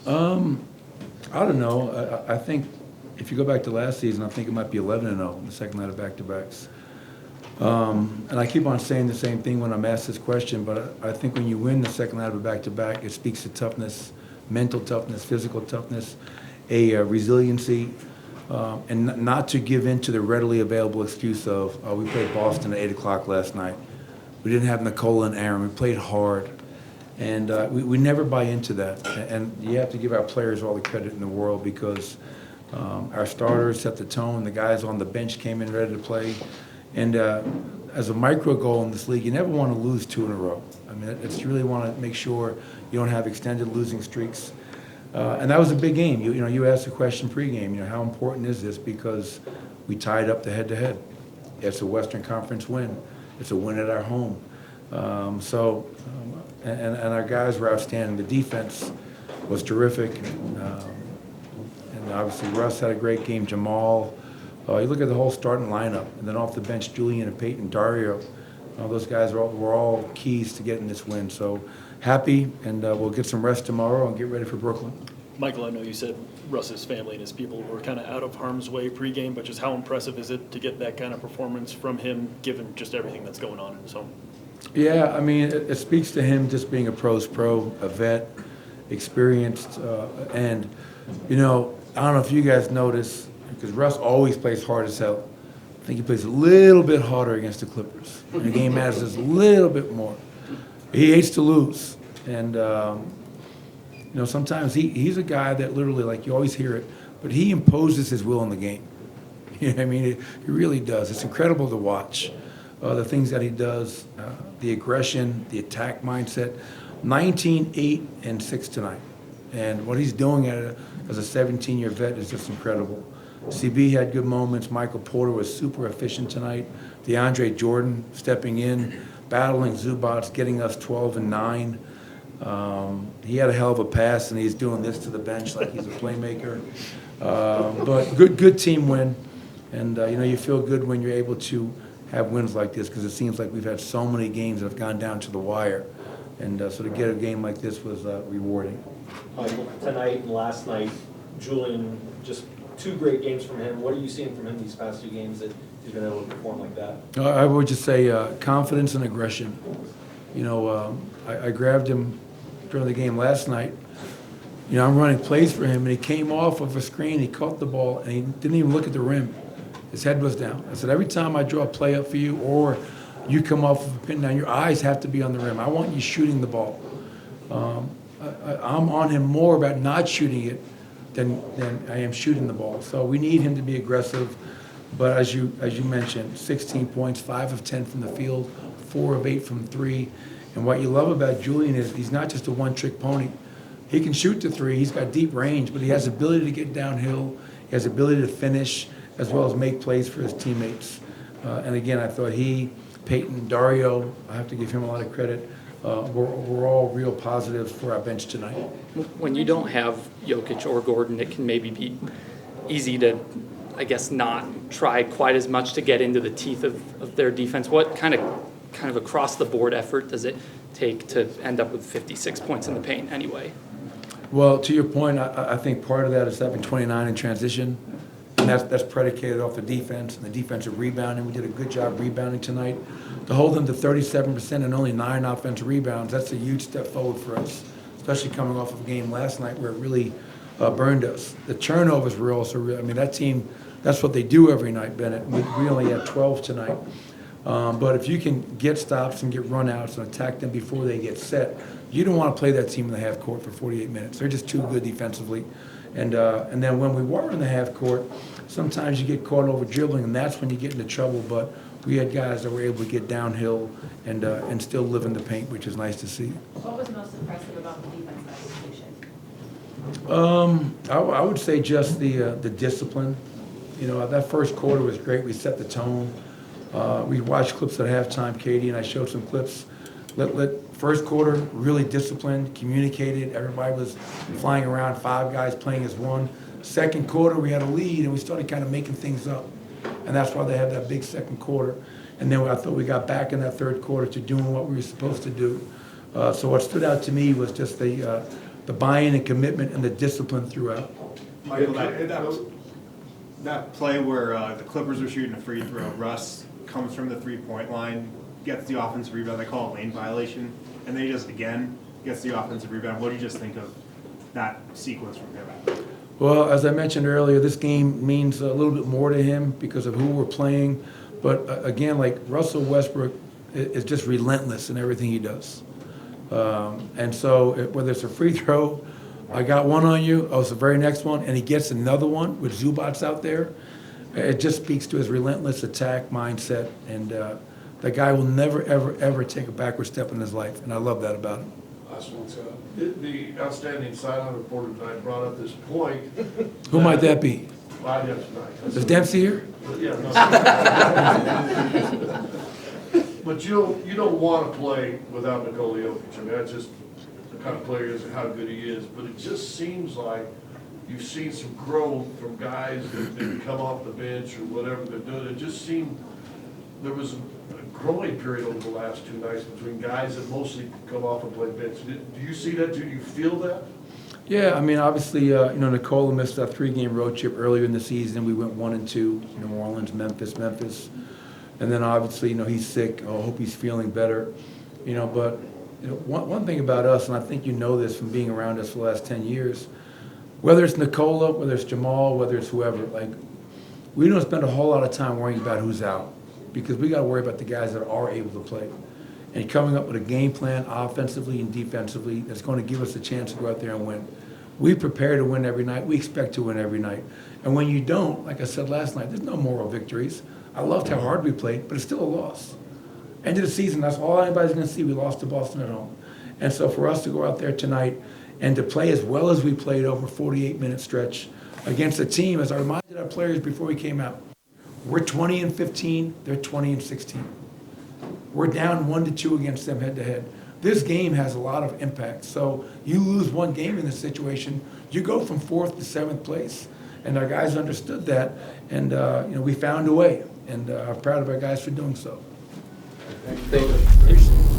I don't know. I think if you go back to last season, I think it might be 11-0 in the second night of back-to-backs. And I keep on saying the same thing when I'm asked this question, but I think when you win the second night of a back-to-back, it speaks to toughness, mental toughness, physical toughness, a resiliency, and not to give in to the readily available excuse of, we played Boston at 8 o'clock last night. We didn't have Nikola and Aaron. We played hard. And we never buy into that. And you have to give our players all the credit in the world because our starters set the tone. The guys on the bench came in ready to play. And as a micro goal in this league, you never want to lose 2 in a row. I mean, it's really want to make sure you don't have extended losing streaks. And that was a big game. You asked the question pregame, how important is this? Because we tied up the head-to-head. It's a Western Conference win. It's a win at our home. And our guys were outstanding. The defense was terrific. And obviously Russ had a great game. Jamal. You look at the whole starting lineup. And then off the bench, Julian and Peyton, Dario. Those guys were all keys to getting this win. So happy, and we'll get some rest tomorrow and get ready for Brooklyn. Michael, I know you said Russ's family and his people were kind of out of harm's way pregame, but just how impressive is it to get that kind of performance from him, given just everything that's going on in his home? Yeah, I mean, it speaks to him just being a pro's pro, a vet, experienced, and, I don't know if you guys notice, because Russ always plays hard as hell. I think he plays a little bit harder against the Clippers. And the game matters just a little bit more. He hates to lose. And, sometimes he's a guy that literally, like you always hear it, but he imposes his will on the game. You know what I mean? He really does. It's incredible to watch. The things that he does, the aggression, the attack mindset. 19, 8, and 6 tonight. And what he's doing as a 17-year vet is just incredible. CB had good moments. Michael Porter was super efficient tonight. DeAndre Jordan stepping in, battling Zubats, getting us 12 and 9. He had a hell of a pass, and he's doing this to the bench like he's a playmaker. But good team win. And, you feel good when you're able to have wins like this because it seems like we've had so many games that have gone down to the wire. And so to get a game like this was rewarding. Michael, tonight and last night, Julian, just 2 great games from him. What are you seeing from him these past 2 games that he's been able to perform like that? I would just say confidence and aggression. I grabbed him during the game last night. I'm running plays for him, and he came off of a screen, he caught the ball, and he didn't even look at the rim. His head was down. I said, every time I draw a play up for you or you come off of a pin down, your eyes have to be on the rim. I want you shooting the ball. I'm on him more about not shooting it than I am shooting the ball. So we need him to be aggressive. But as you mentioned, 16 points, 5 of 10 from the field, 4 of 8 from 3. And what you love about Julian is he's not just a one-trick pony. He can shoot the 3. He's got deep range, but he has the ability to get downhill. He has the ability to finish as well as make plays for his teammates. And again, I thought Peyton, Dario, I have to give him a lot of credit. We're all real positives for our bench tonight. When you don't have Jokić or Gordon, it can maybe be easy to, I guess, not try quite as much to get into the teeth of their defense. What kind of across the board effort does it take to end up with 56 points in the paint anyway? Well, to your point, I think part of that is having 29 in transition. And that's predicated off the defense and the defensive rebounding. We did a good job rebounding tonight. To hold them to 37% and only 9 offensive rebounds, that's a huge step forward for us, especially coming off of a game last night where it really burned us. The turnovers were also real. I mean, that team, that's what they do every night, Bennett. We only had 12 tonight. But if you can get stops and get runouts and attack them before they get set, you don't want to play that team in the half court for 48 minutes. They're just too good defensively. And then when we were in the half court, sometimes you get caught over dribbling, and that's when you get into trouble. But we had guys that were able to get downhill and still live in the paint, which is nice to see. What was most impressive about the defensive execution? I would say just the discipline. That first quarter was great. We set the tone. We watched clips at halftime, Katie, and I showed some clips. First quarter, really disciplined, communicated. Everybody was flying around, 5 guys playing as one. Second quarter, we had a lead, and we started kind of making things up. And that's why they had that big second quarter. And then I thought we got back in that third quarter to doing what we were supposed to do. So what stood out to me was just the the buy-in and commitment and the discipline throughout. Michael, that play where the Clippers were shooting a free throw, Russ comes from the three-point line, gets the offensive rebound, they call it lane violation, and then he just, again, gets the offensive rebound. What do you just think of that sequence from him? Well, as I mentioned earlier, this game means a little bit more to him because of who we're playing. But again, like Russell Westbrook is just relentless in everything he does. And so whether it's a free throw, I got one on you, oh, it's the very next one, and he gets another one with Zubac's out there. It just speaks to his relentless attack mindset. And the guy will never, ever, ever take a backward step in his life. And I love that about him. Last one, Scott. The outstanding sideline reporter tonight brought up this point. Who might that be? Well, yes, tonight. Is Dempsey here? Yeah. But you don't want to play without Nikola Jokić. I mean, that's just the kind of player he is and how good he is. But it just seems like you've seen some growth from guys that come off the bench or whatever they're doing. It just seemed there was a growing period over the last two nights between guys that mostly come off and play bench. Do you see that? Do you feel that? Yeah, I mean, obviously, Nikola missed that 3-game road trip earlier in the season. We went 1-2, New Orleans, Memphis. And then obviously, he's sick. I hope he's feeling better. But one thing about us, and I think you know this from being around us for the last 10 years, whether it's Nikola, whether it's Jamal, whether it's whoever, like, we don't spend a whole lot of time worrying about who's out because we got to worry about the guys that are able to play. And coming up with a game plan offensively and defensively that's going to give us a chance to go out there and win. We prepare to win every night. We expect to win every night. And when you don't, like I said last night, there's no moral victories. I loved how hard we played, but it's still a loss. End of the season, that's all anybody's going to see. We lost to Boston at home. And so for us to go out there tonight and to play as well as we played over a 48-minute stretch against a team, as I reminded our players before we came out, we're 20-15, they're 20-16. We're down 1-2 against them head-to-head. This game has a lot of impact. So you lose one game in this situation, you go from 4th to 7th place. And our guys understood that, and we found a way. And I'm proud of our guys for doing so. Thank you.